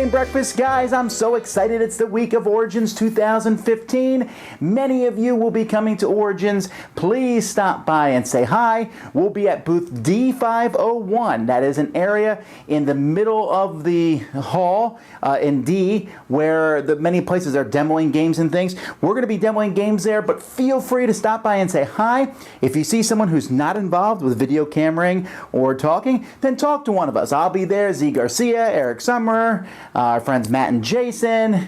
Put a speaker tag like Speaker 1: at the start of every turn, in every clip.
Speaker 1: Game Breakfast, guys. I'm so excited. It's the week of Origins 2015. Many of you will be coming to Origins. Please stop by and say hi. We'll be at booth D501. That is an area in the middle of the hall in D where many places are demoing games and things. We're going to be demoing games there, but feel free to stop by and say hi. If you see someone who's not involved with video cameraing or talking, then talk to one of us. I'll be there. Z Garcia, Eric Summer, our friends Matt and Jason,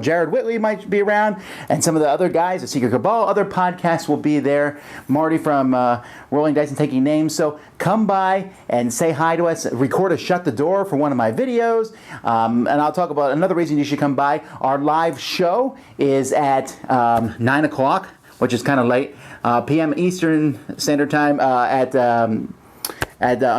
Speaker 1: Jared Whitley might be around, and some of the other guys at Secret Cabal. Other podcasts will be there. Marty from Rolling Dice and Taking Names. So come by and say hi to us. Record a Shut the Door for one of my videos. And I'll talk about another reason you should come by. Our live show is at 9 o'clock, which is kind of late, p.m. Eastern Standard Time on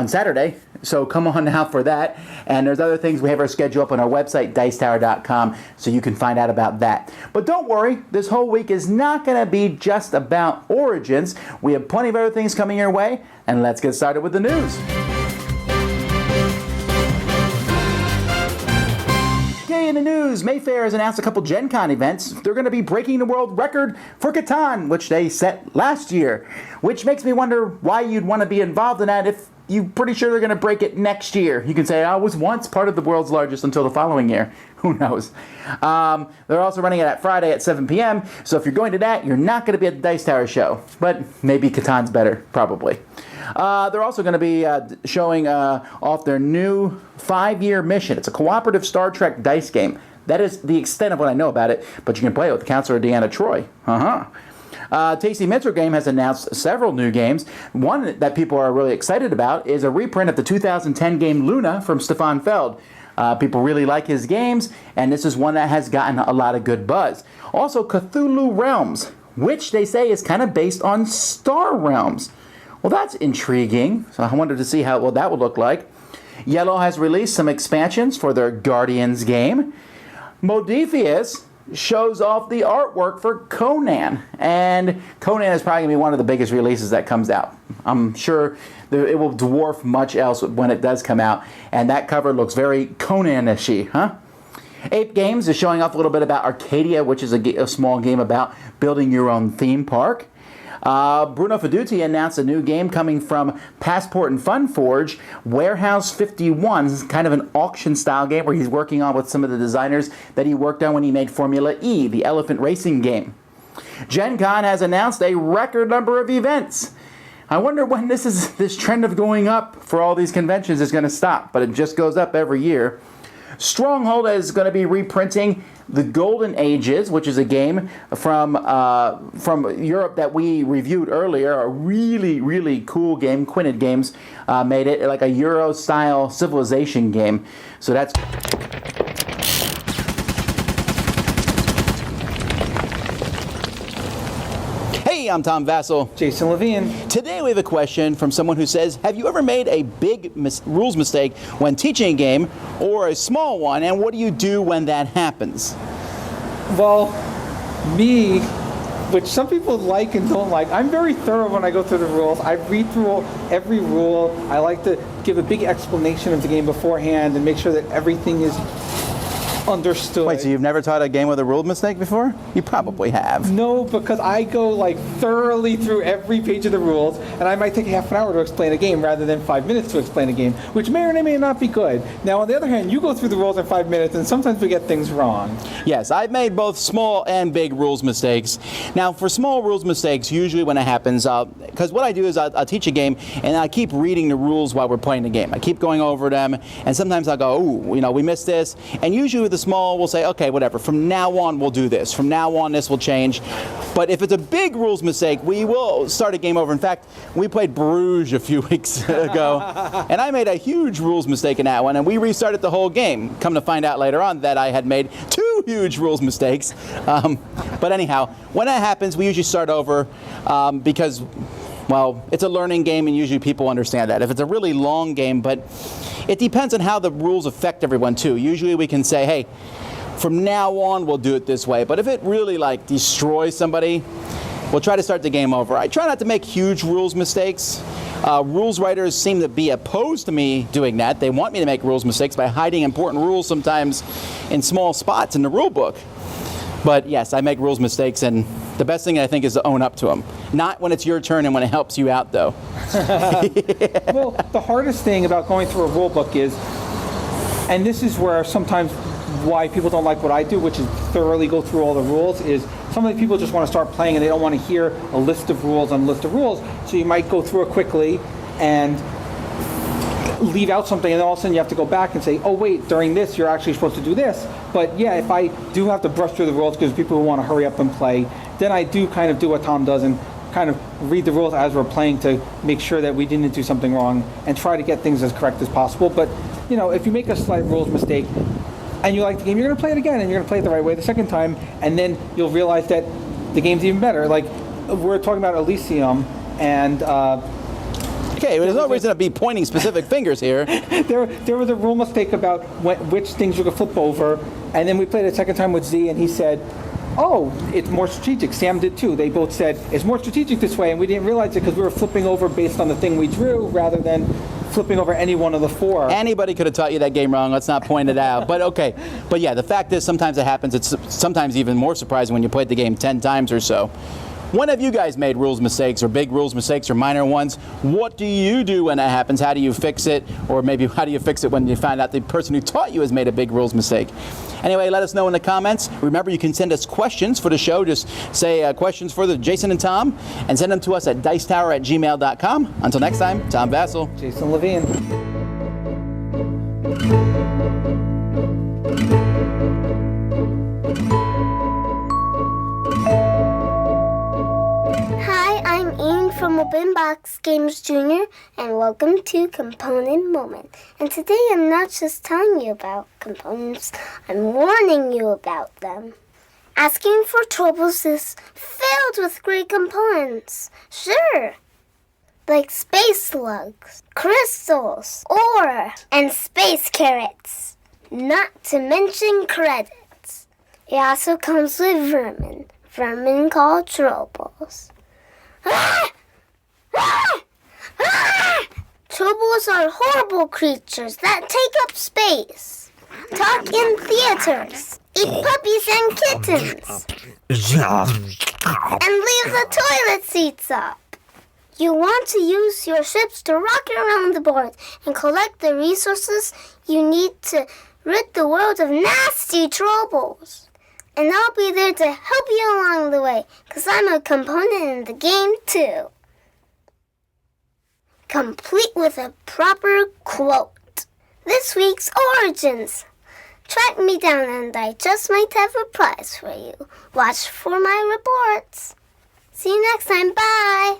Speaker 1: Saturday. So come on now for that. And there's other things. We have our schedule up on our website, dicetower.com, so you can find out about that. But don't worry, this whole week is not going to be just about Origins. We have plenty of other things coming your way, and let's get started with the news. In the news, Mayfair has announced a couple Gen Con events. They're going to be breaking the world record for Catan, which they set last year, which makes me wonder why you'd want to be involved in that if you're pretty sure they're going to break it next year. You can say, I was once part of the world's largest until the following year. Who knows? They're also running it at Friday at 7 p.m., so if you're going to that, you're not going to be at the Dice Tower show, but maybe Catan's better, probably. They're also going to be showing off their new 5-year mission. It's a cooperative Star Trek dice game. That is the extent of what I know about it, but you can play it with Counselor Deanna Troi. Tasty Metro Game has announced several new games. One that people are really excited about is a reprint of the 2010 game Luna from Stefan Feld. People really like his games, and this is one that has gotten a lot of good buzz. Also, Cthulhu Realms, which they say is kind of based on Star Realms. Well, that's intriguing. So I wanted to see what that would look like. Yellow has released some expansions for their Guardians game. Modiphius shows off the artwork for Conan. And Conan is probably going to be one of the biggest releases that comes out. I'm sure it will dwarf much else when it does come out. And that cover looks very Conan-ish-y, huh? Ape Games is showing off a little bit about Arcadia, which is a small game about building your own theme park. Bruno Fiduti announced a new game coming from Passport and Fun Forge, Warehouse 51. This is kind of an auction-style game where he's working on with some of the designers that he worked on when he made Formula E, the elephant racing game. Gen Con has announced a record number of events. I wonder when this trend of going up for all these conventions is going to stop, but it just goes up every year. Stronghold is going to be reprinting The Golden Ages, which is a game from Europe that we reviewed earlier. A really, really cool game. Quinted Games made it like a Euro-style civilization game. So that's... Hey, I'm Tom Vasel.
Speaker 2: Jason Levine.
Speaker 1: Today we have a question from someone who says, have you ever made a big rules mistake when teaching a game, or a small one, and what do you do when that happens?
Speaker 2: Well, me, which some people like and don't like, I'm very thorough when I go through the rules. I read through every rule. I like to give a big explanation of the game beforehand and make sure that everything is understood.
Speaker 1: Wait, so you've never taught a game with a rule mistake before? You probably have.
Speaker 2: No, because I go thoroughly through every page of the rules, and I might take half an hour to explain a game rather than 5 minutes to explain a game, which may or may not be good. Now, on the other hand, you go through the rules in 5 minutes, and sometimes we get things wrong.
Speaker 1: Yes, I've made both small and big rules mistakes. Now, for small rules mistakes, usually when it happens, because what I do is I'll teach a game, and I keep reading the rules while we're playing the game. I keep going over them, and sometimes I'll go, ooh, we missed this, and usually with the small, we'll say, okay, whatever, from now on we'll do this. From now on this will change. But if it's a big rules mistake, we will start a game over. In fact, we played Bruges a few weeks ago, and I made a huge rules mistake in that one, and we restarted the whole game. Come to find out later on that I had made 2 huge rules mistakes. But anyhow, when that happens, we usually start over because, well, it's a learning game, and usually people understand that. If it's a really long game, but it depends on how the rules affect everyone too. Usually we can say, hey, from now on we'll do it this way. But if it really destroys somebody, we'll try to start the game over. I try not to make huge rules mistakes. Rules writers seem to be opposed to me doing that. They want me to make rules mistakes by hiding important rules sometimes in small spots in the rule book. But yes, I make rules mistakes, and the best thing I think is to own up to them. Not when it's your turn and when it helps you out, though.
Speaker 2: Well, the hardest thing about going through a rule book is, and this is where sometimes why people don't like what I do, which is thoroughly go through all the rules, is sometimes people just want to start playing and they don't want to hear a list of rules on a list of rules. So you might go through it quickly and leave out something, and then all of a sudden you have to go back and say, oh wait, during this you're actually supposed to do this. But yeah, if I do have to brush through the rules because people who want to hurry up and play, then I do kind of do what Tom does and kind of read the rules as we're playing to make sure that we didn't do something wrong and try to get things as correct as possible. But you know, if you make a slight rules mistake and you like the game, you're going to play it again and you're going to play it the right way the second time, and then you'll realize that the game's even better. Like, we're talking about Elysium, and
Speaker 1: okay, there's no reason to be pointing specific fingers here.
Speaker 2: there was a rule mistake about which things you could flip over, and then we played it a second time with Z, and he said, oh, it's more strategic. Sam did too. They both said, it's more strategic this way, and we didn't realize it because we were flipping over based on the thing we drew rather than flipping over any one of the four.
Speaker 1: Anybody could have taught you that game wrong. Let's not point it out. But okay. But yeah, the fact is sometimes it happens. It's sometimes even more surprising when you played the game 10 times or so. When have you guys made rules mistakes, or big rules mistakes, or minor ones? What do you do when that happens? How do you fix it? Or maybe how do you fix it when you find out the person who taught you has made a big rules mistake? Anyway, let us know in the comments. Remember, you can send us questions for the show. Just say questions for the Jason and Tom, and send them to us at dicetower@gmail.com. Until next time, Tom Vasel.
Speaker 2: Jason Levine.
Speaker 3: I'm Ian from Openbox Games Jr. and welcome to Component Moment. And today I'm not just telling you about components, I'm warning you about them. Asking for Troubles is filled with great components, sure, like space slugs, crystals, ore, and space carrots, not to mention credits. It also comes with vermin called Troubles. Troubles are horrible creatures that take up space, talk in theaters, eat puppies and kittens, and leave the toilet seats up. You want to use your ships to rock around the board and collect the resources you need to rid the world of nasty troubles. And I'll be there to help you along the way, because I'm a component in the game, too. Complete with a proper quote. This week's Origins. Track me down and I just might have a prize for you. Watch for my reports. See you next time. Bye.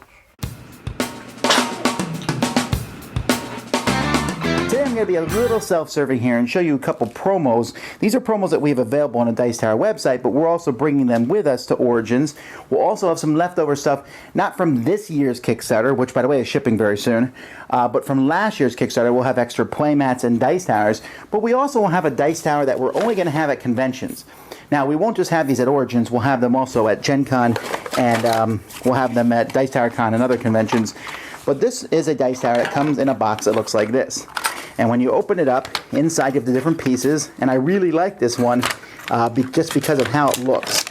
Speaker 1: Today I'm going to be a little self-serving here and show you a couple promos. These are promos that we have available on the Dice Tower website, but we're also bringing them with us to Origins. We'll also have some leftover stuff, not from this year's Kickstarter, which by the way is shipping very soon, but from last year's Kickstarter. We'll have extra playmats and dice towers, but we also will have a dice tower that we're only going to have at conventions. Now, we won't just have these at Origins, we'll have them also at Gen Con, and we'll have them at Dice Tower Con and other conventions. But this is a dice tower that comes in a box that looks like this. And when you open it up, inside you have the different pieces, and I really like this one just because of how it looks.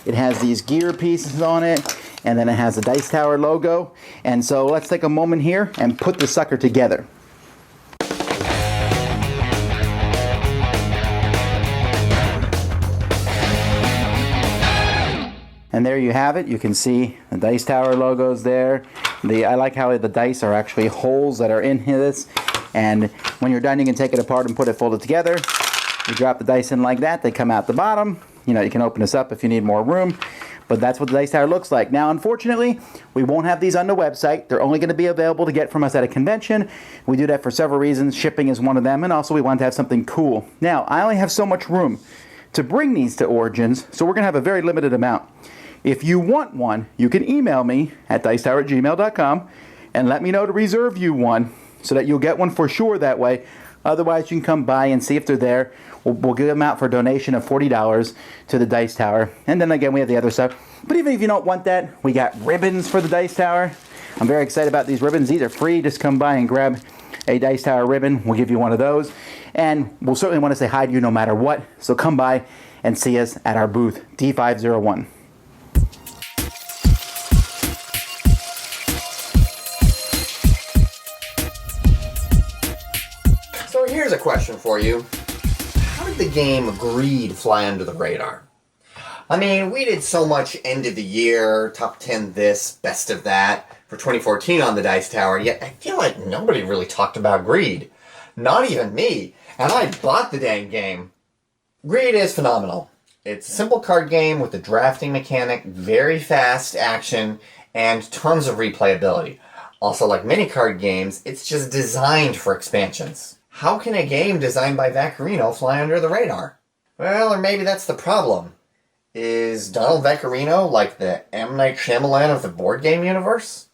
Speaker 1: It has these gear pieces on it, and then it has the Dice Tower logo. And so let's take a moment here and put the sucker together. And there you have it. You can see the Dice Tower logos there. I like how the dice are actually holes that are in this. And when you're done, you can take it apart and put it folded together. You drop the dice in like that. They come out the bottom. You know, you can open this up if you need more room. But that's what the Dice Tower looks like. Now, unfortunately, we won't have these on the website. They're only going to be available to get from us at a convention. We do that for several reasons. Shipping is one of them. And also, we want to have something cool. Now, I only have so much room to bring these to Origins, so we're going to have a very limited amount. If you want one, you can email me at dicetower@gmail.com and let me know to reserve you one so that you'll get one for sure that way. Otherwise, you can come by and see if they're there. We'll give them out for a donation of $40 to the Dice Tower. And then again, we have the other stuff. But even if you don't want that, we got ribbons for the Dice Tower. I'm very excited about these ribbons. These are free. Just come by and grab a Dice Tower ribbon. We'll give you one of those. And we'll certainly want to say hi to you no matter what. So come by and see us at our booth, D501.
Speaker 4: So here's a question for you. How did the game Greed fly under the radar? I mean, we did so much end of the year, top 10 this, best of that, for 2014 on the Dice Tower, yet I feel like nobody really talked about Greed. Not even me. And I bought the dang game. Greed is phenomenal. It's a simple card game with a drafting mechanic, very fast action, and tons of replayability. Also, like many card games, it's just designed for expansions. How can a game designed by Vaccarino fly under the radar? Well, or maybe that's the problem. Is Donald Vaccarino like the M. Night Shyamalan of the board game universe?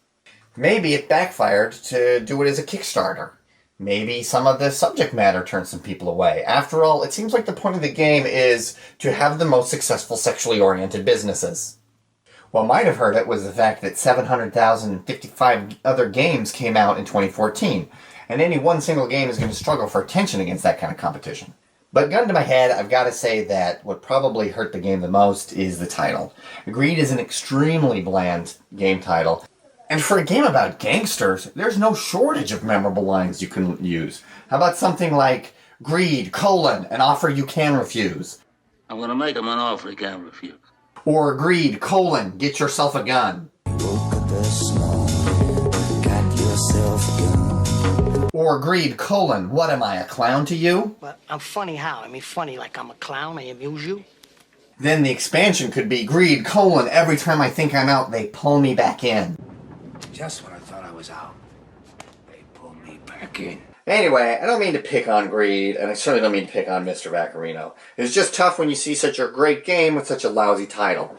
Speaker 4: Maybe it backfired to do it as a Kickstarter. Maybe some of the subject matter turned some people away. After all, it seems like the point of the game is to have the most successful sexually oriented businesses. What might have hurt it was the fact that 700,055 other games came out in 2014, and any one single game is going to struggle for attention against that kind of competition. But gun to my head, I've got to say that what probably hurt the game the most is the title. Greed is an extremely bland game title. And for a game about gangsters, there's no shortage of memorable lines you can use. How about something like, Greed, an offer you can refuse.
Speaker 5: I'm gonna make him an offer he can't refuse.
Speaker 4: Or Greed, get yourself a gun.
Speaker 6: Woke up this morning, got yourself a gun.
Speaker 4: Or Greed, what am I, a clown to you?
Speaker 7: But I'm funny how? I mean, funny like I'm a clown, I amuse you?
Speaker 4: Then the expansion could be Greed, every time I think I'm out, they pull me back in.
Speaker 6: Just when I thought I was out, they pulled me back in.
Speaker 4: Anyway, I don't mean to pick on Greed, and I certainly don't mean to pick on Mr. Vaccarino. It's just tough when you see such a great game with such a lousy title.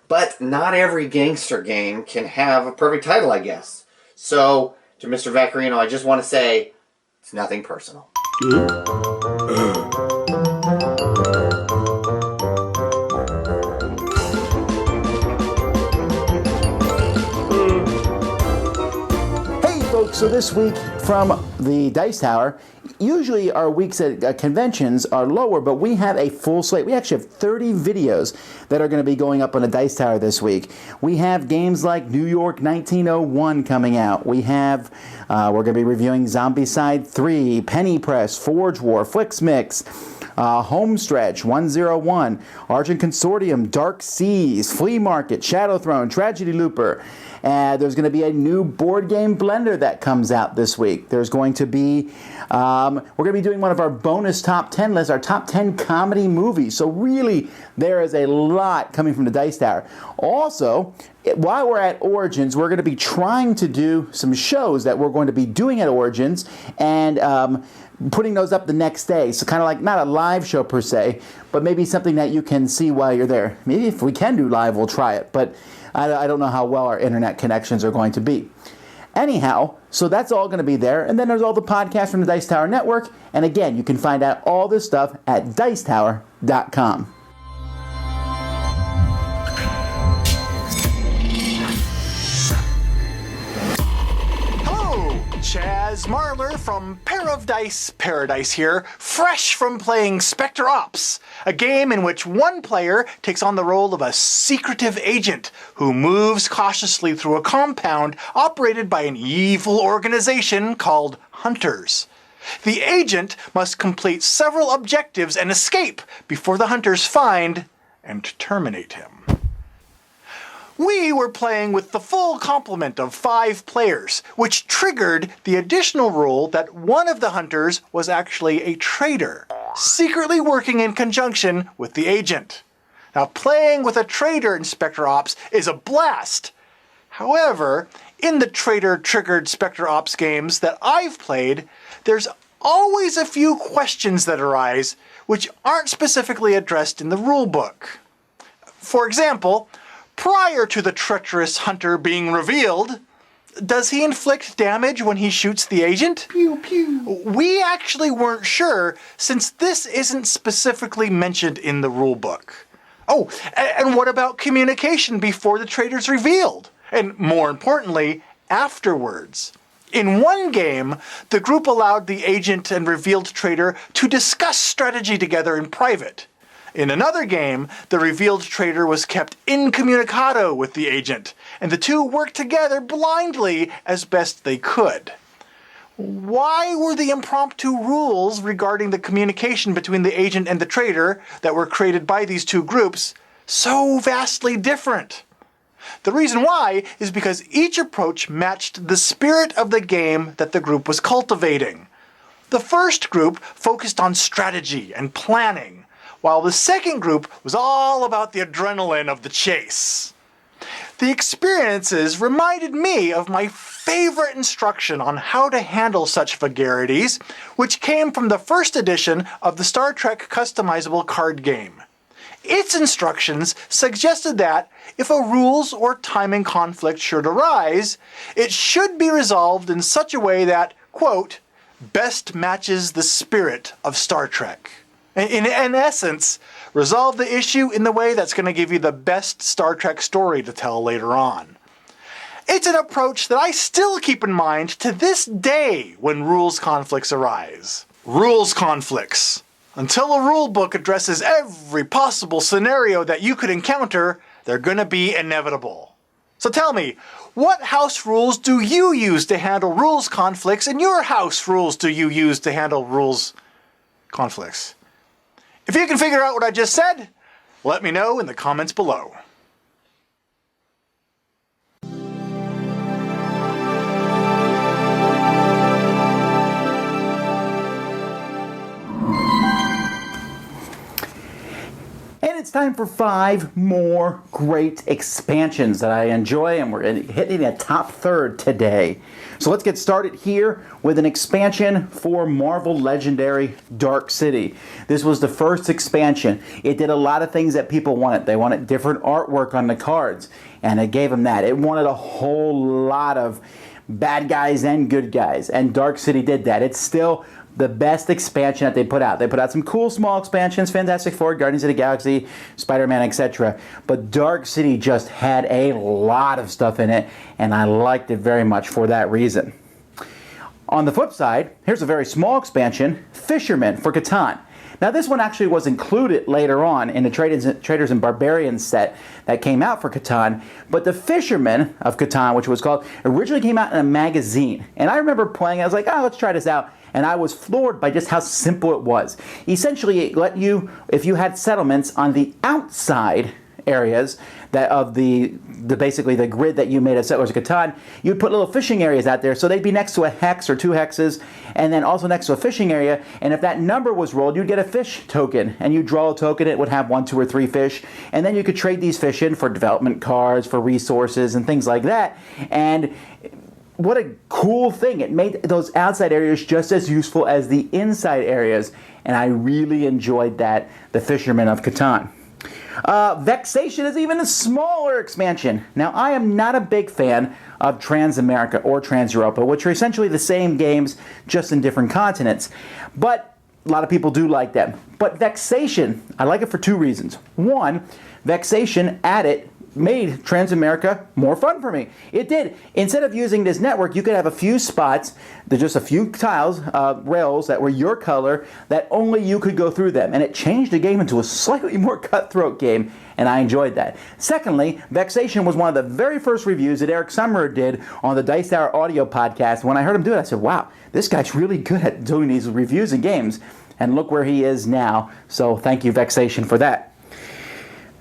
Speaker 4: But not every gangster game can have a perfect title, I guess. So, to Mr. Vaccarino, I just want to say, it's nothing personal.
Speaker 1: So this week from the Dice Tower, usually our weeks at conventions are lower, but we have a full slate. We actually have 30 videos that are going to be going up on the Dice Tower this week. We have games like New York 1901 coming out. We have, we're going to be reviewing Zombicide 3, Penny Press, Forge War, Flix Mix, Homestretch 101, Argent Consortium, Dark Seas, Flea Market, Shadow Throne, Tragedy Looper. There's going to be a new board game blender that comes out this week. There's going to be, we're going to be doing one of our bonus top 10 lists, our top 10 comedy movies. So really, there is a lot coming from the Dice Tower. Also, while we're at Origins, we're going to be trying to do some shows that we're going to be doing at Origins and putting those up the next day. So kind of like not a live show per se, but maybe something that you can see while you're there. Maybe if we can do live, we'll try it. But I don't know how well our internet connections are going to be. Anyhow, so that's all going to be there. And then there's all the podcasts from the Dice Tower Network. And again, you can find out all this stuff at Dicetower.com.
Speaker 8: Chaz Marler from Pair of Dice Paradise here, fresh from playing Spectre Ops, a game in which one player takes on the role of a secretive agent who moves cautiously through a compound operated by an evil organization called Hunters. The agent must complete several objectives and escape before the Hunters find and terminate him. We were playing with the full complement of 5 players, which triggered the additional rule that one of the hunters was actually a traitor, secretly working in conjunction with the agent. Now, playing with a traitor in Spectre Ops is a blast. However, in the traitor-triggered Spectre Ops games that I've played, there's always a few questions that arise which aren't specifically addressed in the rulebook. For example, prior to the treacherous hunter being revealed, does he inflict damage when he shoots the agent?
Speaker 1: Pew, pew.
Speaker 8: We actually weren't sure, since this isn't specifically mentioned in the rulebook. Oh, and what about communication before the traitor's revealed? And more importantly, afterwards. In one game, the group allowed the agent and revealed traitor to discuss strategy together in private. In another game, the revealed traitor was kept incommunicado with the agent, and the two worked together blindly as best they could. Why were the impromptu rules regarding the communication between the agent and the traitor that were created by these two groups so vastly different? The reason why is because each approach matched the spirit of the game that the group was cultivating. The first group focused on strategy and planning, while the second group was all about the adrenaline of the chase. The experiences reminded me of my favorite instruction on how to handle such vulgarities, which came from the first edition of the Star Trek customizable card game. Its instructions suggested that if a rules or timing conflict should arise, it should be resolved in such a way that, quote, best matches the spirit of Star Trek. In essence, resolve the issue in the way that's going to give you the best Star Trek story to tell later on. It's an approach that I still keep in mind to this day when rules conflicts arise. Rules conflicts. Until a rule book addresses every possible scenario that you could encounter, they're going to be inevitable. So tell me, what house rules do you use to handle rules conflicts, and your house rules do you use to handle rules conflicts? If you can figure out what I just said, let me know in the comments below.
Speaker 1: And it's time for 5 more great expansions that I enjoy, and we're hitting a top third today. So let's get started here with an expansion for Marvel Legendary Dark City. This was the first expansion. It did a lot of things that people wanted. They wanted different artwork on the cards, and it gave them that. It wanted a whole lot of bad guys and good guys, and Dark City did that. It's still the best expansion that they put out. They put out some cool small expansions, Fantastic Four, Guardians of the Galaxy, Spider-Man, etc. But Dark City just had a lot of stuff in it, and I liked it very much for that reason. On the flip side, here's a very small expansion, Fisherman for Catan. Now this one actually was included later on in the Traders and Barbarians set that came out for Catan, but the Fisherman of Catan, which was called, originally came out in a magazine. And I remember playing it, I was like, oh, let's try this out. And I was floored by just how simple it was. Essentially, it let you, if you had settlements on the outside areas that of the basically the grid that you made of Settlers of Catan, you'd put little fishing areas out there, so they'd be next to a hex or 2 hexes, and then also next to a fishing area. And if that number was rolled, you'd get a fish token, and you draw a token. It would have 1, 2, or 3 fish, and then you could trade these fish in for development cards, for resources, and things like that. And what a cool thing. It made those outside areas just as useful as the inside areas, and I really enjoyed that, the Fisherman of Catan. Vexation is even a smaller expansion. Now, I am not a big fan of Trans-America or Trans-Europa, which are essentially the same games, just in different continents. But a lot of people do like them. But Vexation, I like it for 2 reasons. One, Vexation made Trans-America more fun for me. It did. Instead of using this network, you could have a few spots, there's just a few tiles, rails that were your color, that only you could go through them. And it changed the game into a slightly more cutthroat game, and I enjoyed that. Secondly, Vexation was one of the very first reviews that Eric Summerer did on the Dice Tower audio podcast. When I heard him do it, I said, wow, this guy's really good at doing these reviews of games. And look where he is now. So thank you, Vexation, for that.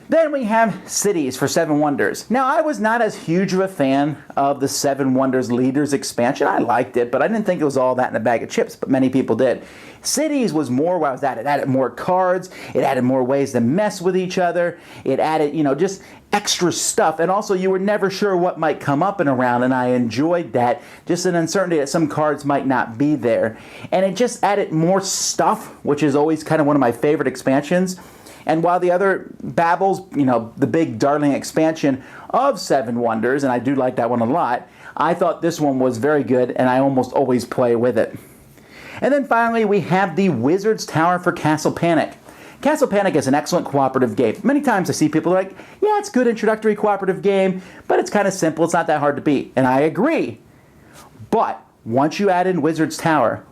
Speaker 1: Then we have Cities for 7 Wonders. Now, I was not as huge of a fan of the 7 Wonders Leaders expansion. I liked it, but I didn't think it was all that in a bag of chips, but many people did. Cities was more where I was at. It added more cards. It added more ways to mess with each other. It added, just extra stuff. And also, you were never sure what might come up and around, and I enjoyed that. Just an uncertainty that some cards might not be there. And it just added more stuff, which is always kind of one of my favorite expansions. And while the other Babel's, the big darling expansion of Seven Wonders, and I do like that one a lot, I thought this one was very good, and I almost always play with it. And then finally, we have the Wizard's Tower for Castle Panic. Castle Panic is an excellent cooperative game. Many times I see people like, yeah, it's a good introductory cooperative game, but it's kind of simple, it's not that hard to beat. And I agree. But once you add in Wizard's Tower,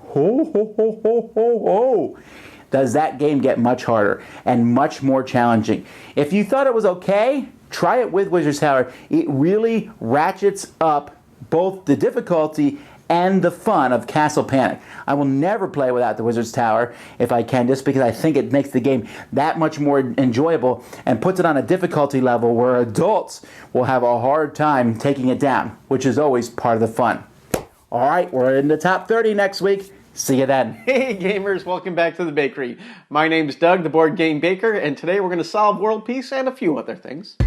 Speaker 1: does that game get much harder and much more challenging. If you thought it was okay, try it with Wizard's Tower. It really ratchets up both the difficulty and the fun of Castle Panic. I will never play without the Wizard's Tower if I can, just because I think it makes the game that much more enjoyable and puts it on a difficulty level where adults will have a hard time taking it down, which is always part of the fun. All right, we're in the top 30 next week. See you then.
Speaker 9: Hey gamers, welcome back to the bakery. My name's Doug, the Board Game Baker, and today we're going to solve world peace and a few other things.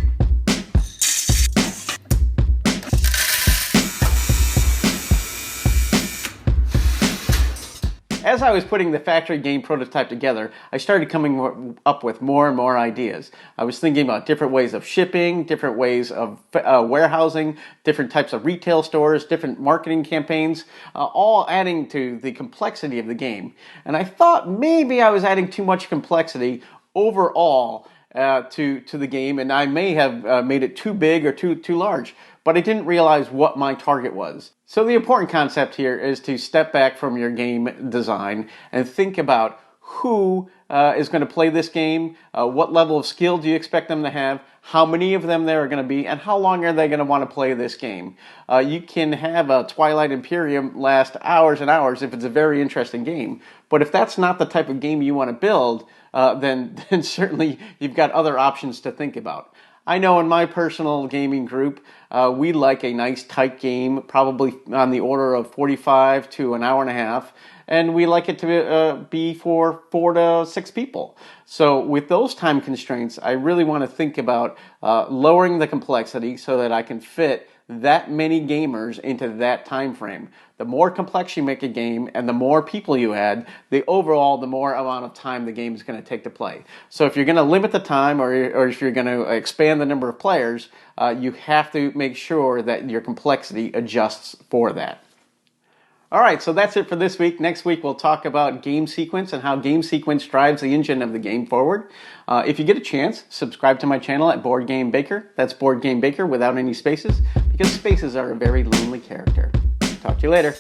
Speaker 9: As I was putting the factory game prototype together, I started coming up with more and more ideas. I was thinking about different ways of shipping, different ways of warehousing, different types of retail stores, different marketing campaigns, all adding to the complexity of the game. And I thought maybe I was adding too much complexity overall to the game, and I may have made it too big or too large. But I didn't realize what my target was. So the important concept here is to step back from your game design and think about who is going to play this game, what level of skill do you expect them to have, how many of them there are going to be, and how long are they going to want to play this game. You can have a Twilight Imperium last hours and hours if it's a very interesting game, but if that's not the type of game you want to build, then certainly you've got other options to think about. I know in my personal gaming group, we like a nice tight game, probably on the order of 45 to an hour and a half, and we like it to be for 4 to 6 people. So with those time constraints, I really want to think about lowering the complexity so that I can fit that many gamers into that time frame. The more complex you make a game and the more people you add, the more amount of time the game is going to take to play. So if you're going to limit the time or if you're going to expand the number of players, you have to make sure that your complexity adjusts for that. All right, so that's it for this week. Next week, we'll talk about game sequence and how game sequence drives the engine of the game forward. If you get a chance, subscribe to my channel at Board Game Baker. That's Board Game Baker without any spaces, because spaces are a very lonely character. Talk to you later.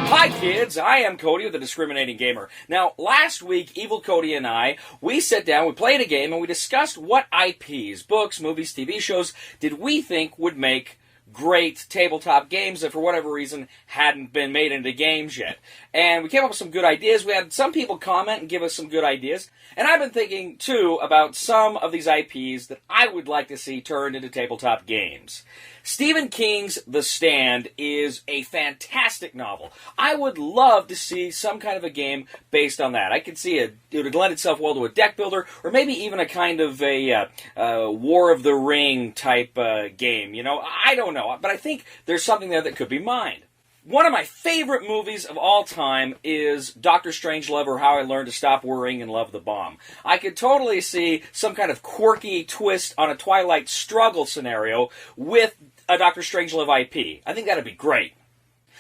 Speaker 10: Hi kids, I am Cody of the Discriminating Gamer. Now, last week, Evil Cody and I, we sat down, we played a game, and we discussed what IPs, books, movies, TV shows, did we think would make great tabletop games that for whatever reason hadn't been made into games yet. And we came up with some good ideas. We had some people comment and give us some good ideas. And I've been thinking, too, about some of these IPs that I would like to see turned into tabletop games. Stephen King's The Stand is a fantastic novel. I would love to see some kind of a game based on that. I could see it would lend itself well to a deck builder, or maybe even a kind of a War of the Ring type game. You know, I don't know, but I think there's something there that could be mine. One of my favorite movies of all time is Dr. Strangelove, or How I Learned to Stop Worrying and Love the Bomb. I could totally see some kind of quirky twist on a Twilight Struggle scenario with a Dr. Strangelove IP. I think that'd be great.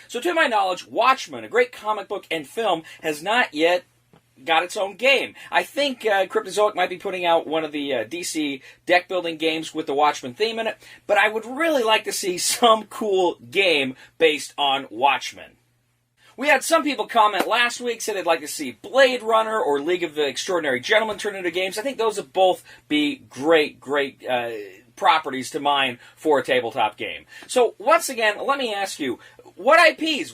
Speaker 10: So to my knowledge, Watchmen, a great comic book and film, has not yet got its own game. I think Cryptozoic might be putting out one of the DC deck building games with the Watchmen theme in it, but I would really like to see some cool game based on Watchmen. We had some people comment last week, said they'd like to see Blade Runner or League of the Extraordinary Gentlemen turn into games. I think those would both be great properties to mine for a tabletop game. So once again, let me ask you, what IPs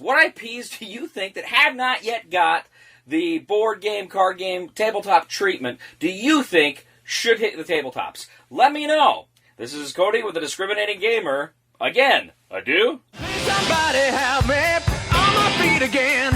Speaker 10: do you think that have not yet got the board game, card game, tabletop treatment do you think should hit the tabletops? Let me know. This is Cody with the Discriminating Gamer. Again, adieu.
Speaker 11: Somebody help me on my feet again.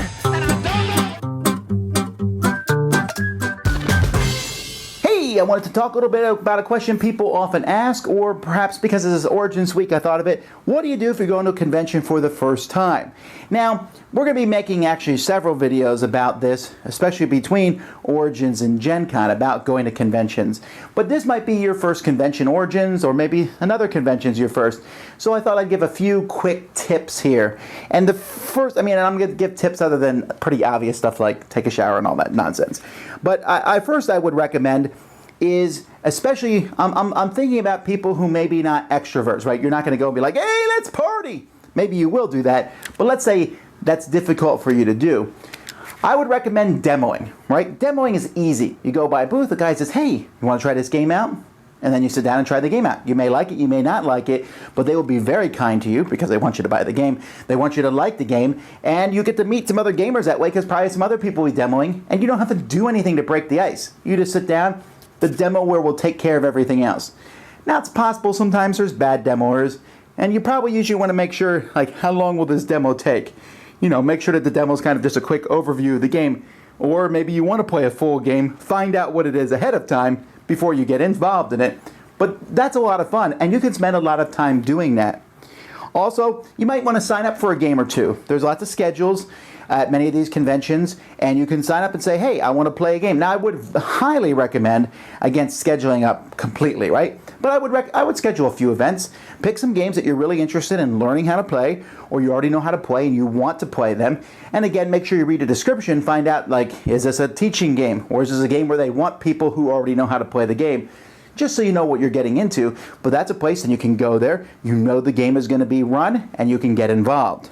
Speaker 1: Today, I wanted to talk a little bit about a question people often ask, or perhaps because this is Origins Week, I thought of it. What do you do if you're going to a convention for the first time? Now, we're going to be making actually several videos about this, especially between Origins and Gen Con, about going to conventions. But this might be your first convention, Origins, or maybe another convention's your first. So I thought I'd give a few quick tips here. And the first, I'm going to give tips other than pretty obvious stuff like take a shower and all that nonsense. But first I would recommend is, especially, I'm thinking about people who maybe not extroverts, right? You're not going to go and be like, hey, let's party. Maybe you will do that, but let's say that's difficult for you to do. I would recommend demoing, right? Demoing is easy. You go by a booth, the guy says, hey, you want to try this game out? And then you sit down and try the game out. You may like it, you may not like it, but they will be very kind to you because they want you to buy the game. They want you to like the game, and you get to meet some other gamers that way because probably some other people will be demoing, and you don't have to do anything to break the ice. You just sit down, the demoer will take care of everything else. Now, it's possible sometimes there's bad demoers, and you probably usually want to make sure, like, how long will this demo take? You know, make sure that the demo is kind of just a quick overview of the game, or maybe you want to play a full game, find out what it is ahead of time before you get involved in it. But that's a lot of fun, and you can spend a lot of time doing that. Also, you might want to sign up for a game or two. There's lots of schedules at many of these conventions, and you can sign up and say, hey, I want to play a game. Now, I would highly recommend against scheduling up completely, right? But I would schedule a few events. Pick some games that you're really interested in learning how to play, or you already know how to play and you want to play them. And again, make sure you read the description, find out, like, is this a teaching game, or is this a game where they want people who already know how to play the game? Just so you know what you're getting into. But that's a place, and you can go there, you know the game is going to be run, and you can get involved.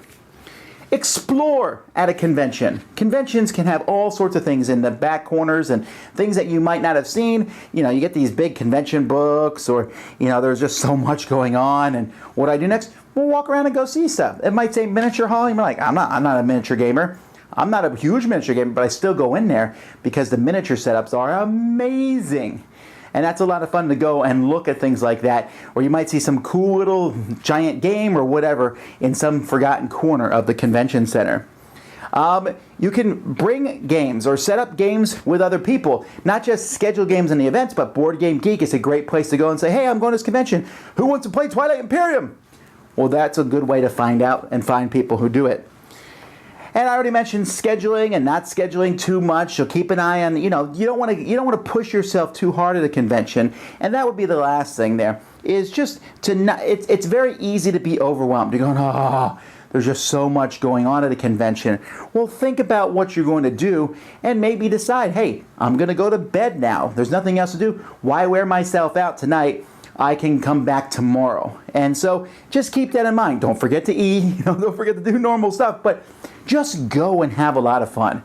Speaker 1: Explore at a convention. Conventions can have all sorts of things in the back corners and things that you might not have seen. You know, you get these big convention books, or, you know, there's just so much going on. And what I do next? We'll walk around and go see stuff. It might say miniature hall. You're like, I'm not a miniature gamer. I'm not a huge miniature gamer, but I still go in there because the miniature setups are amazing. And that's a lot of fun to go and look at things like that. Or you might see some cool little giant game or whatever in some forgotten corner of the convention center. You can bring games or set up games with other people. Not just schedule games in the events, but Board Game Geek is a great place to go and say, hey, I'm going to this convention. Who wants to play Twilight Imperium? Well, that's a good way to find out and find people who do it. And I already mentioned scheduling and not scheduling too much. So keep an eye on, you don't want to push yourself too hard at a convention. And that would be the last thing there, is just to not, it's very easy to be overwhelmed. You're going, oh, there's just so much going on at a convention. Well, think about what you're going to do and maybe decide, hey, I'm going to go to bed now. There's nothing else to do. Why wear myself out tonight? I can come back tomorrow. And so just keep that in mind. Don't forget to eat, don't forget to do normal stuff, but just go and have a lot of fun.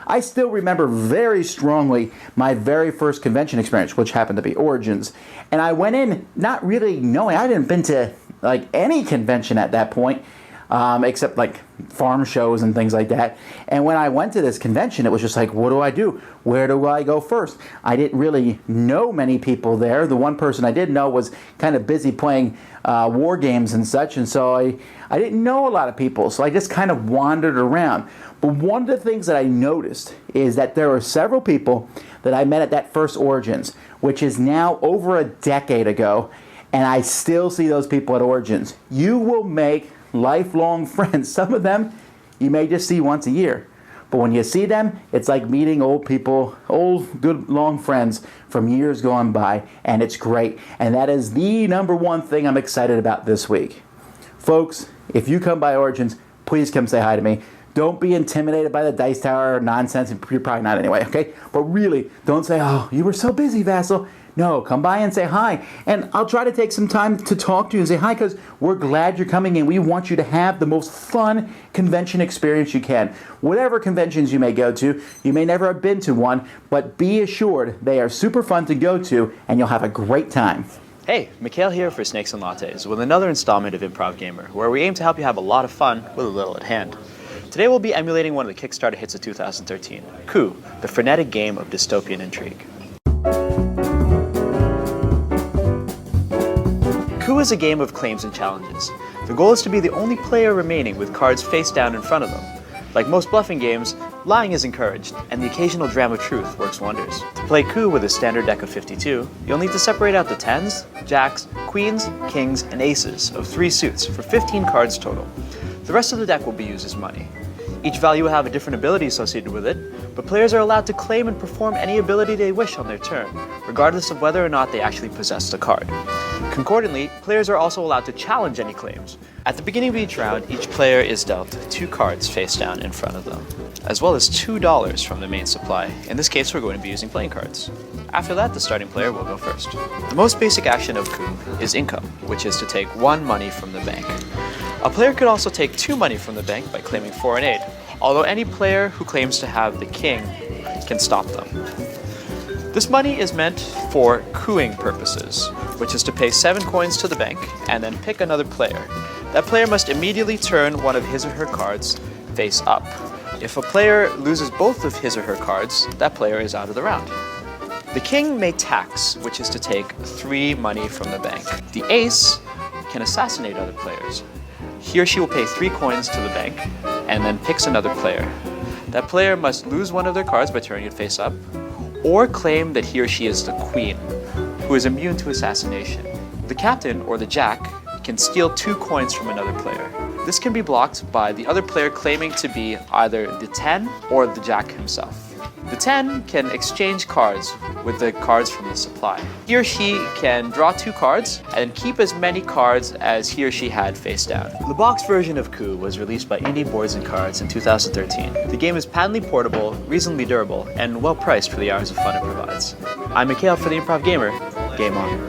Speaker 1: I still remember very strongly my very first convention experience, which happened to be Origins. And I went in not really knowing, I hadn't been to like any convention at that point, except like farm shows and things like that. And when I went to this convention, it was just like, what do I do? Where do I go first? I didn't really know many people there. The one person I did know was kind of busy playing war games and such, and so I didn't know a lot of people, so I just kind of wandered around. But one of the things that I noticed is that there were several people that I met at that first Origins, which is now over a decade ago, and I still see those people at Origins. You will make lifelong friends. Some of them you may just see once a year. But when you see them, it's like meeting old people, old, good, long friends from years gone by, and it's great. And that is the number one thing I'm excited about this week. Folks, if you come by Origins, please come say hi to me. Don't be intimidated by the dice tower nonsense. You're probably not anyway, okay? But really, don't say, oh, you were so busy, Vasel. No, come by and say hi. And I'll try to take some time to talk to you and say hi, because we're glad you're coming in. We want you to have the most fun convention experience you can. Whatever conventions you may go to, you may never have been to one, but be assured they are super fun to go to, and you'll have a great time.
Speaker 12: Hey, Mikhail here for Snakes and Lattes with another installment of Improv Gamer, where we aim to help you have a lot of fun with a little at hand. Today we'll be emulating one of the Kickstarter hits of 2013, Coup, the frenetic game of dystopian intrigue. Coup is a game of claims and challenges. The goal is to be the only player remaining with cards face down in front of them. Like most bluffing games, lying is encouraged, and the occasional dram of truth works wonders. To play coup with a standard deck of 52, you'll need to separate out the 10s, jacks, queens, kings, and aces of 3 suits for 15 cards total. The rest of the deck will be used as money. Each value will have a different ability associated with it, but players are allowed to claim and perform any ability they wish on their turn, regardless of whether or not they actually possess the card. Concordantly, players are also allowed to challenge any claims. At the beginning of each round, each player is dealt 2 cards face down in front of them, as well as $2 from the main supply. In this case, we're going to be using playing cards. After that, the starting player will go first. The most basic action of coup is income, which is to take 1 money from the bank. A player could also take 2 money from the bank by claiming foreign aid, although any player who claims to have the king can stop them. This money is meant for coups purposes, which is to pay 7 coins to the bank and then pick another player. That player must immediately turn one of his or her cards face up. If a player loses both of his or her cards, that player is out of the round. The king may tax, which is to take 3 money from the bank. The ace can assassinate other players. He or she will pay 3 coins to the bank and then picks another player. That player must lose one of their cards by turning it face up, or claim that he or she is the queen, who is immune to assassination. The captain, or the jack, can steal 2 coins from another player. This can be blocked by the other player claiming to be either the 10 or the jack himself. The 10 can exchange cards with the cards from the supply. He or she can draw 2 cards and keep as many cards as he or she had face down. The box version of Coup was released by Indie Boards and Cards in 2013. The game is patently portable, reasonably durable, and well priced for the hours of fun it provides. I'm Mikhail for the Improv Gamer. Game on.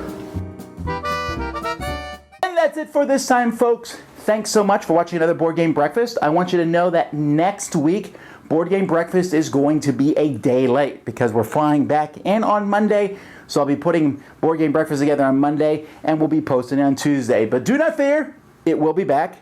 Speaker 1: And that's it for this time, folks. Thanks so much for watching another Board Game Breakfast. I want you to know that next week, Board Game Breakfast is going to be a day late because we're flying back in on Monday. So I'll be putting Board Game Breakfast together on Monday and we'll be posting it on Tuesday. But do not fear, it will be back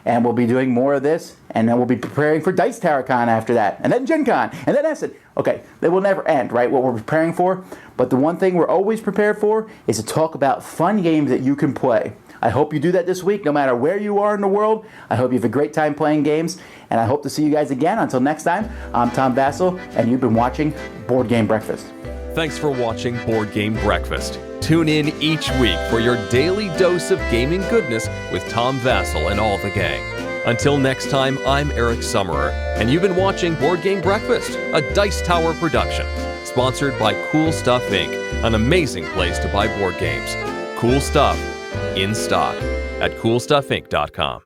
Speaker 1: and we'll be doing more of this and then we'll be preparing for Dice Tower Con after that and then Gen Con and then Acid. Okay, they will never end, right, what we're preparing for. But the one thing we're always prepared for is to talk about fun games that you can play. I hope you do that this week, no matter where you are in the world. I hope you have a great time playing games, and I hope to see you guys again. Until next time, I'm Tom Vasel, and you've been watching Board Game Breakfast.
Speaker 13: Thanks for watching Board Game Breakfast. Tune in each week for your daily dose of gaming goodness with Tom Vasel and all the gang. Until next time, I'm Eric Summerer, and you've been watching Board Game Breakfast, a Dice Tower production, sponsored by Cool Stuff Inc., an amazing place to buy board games. Cool Stuff in stock at CoolStuffInc.com.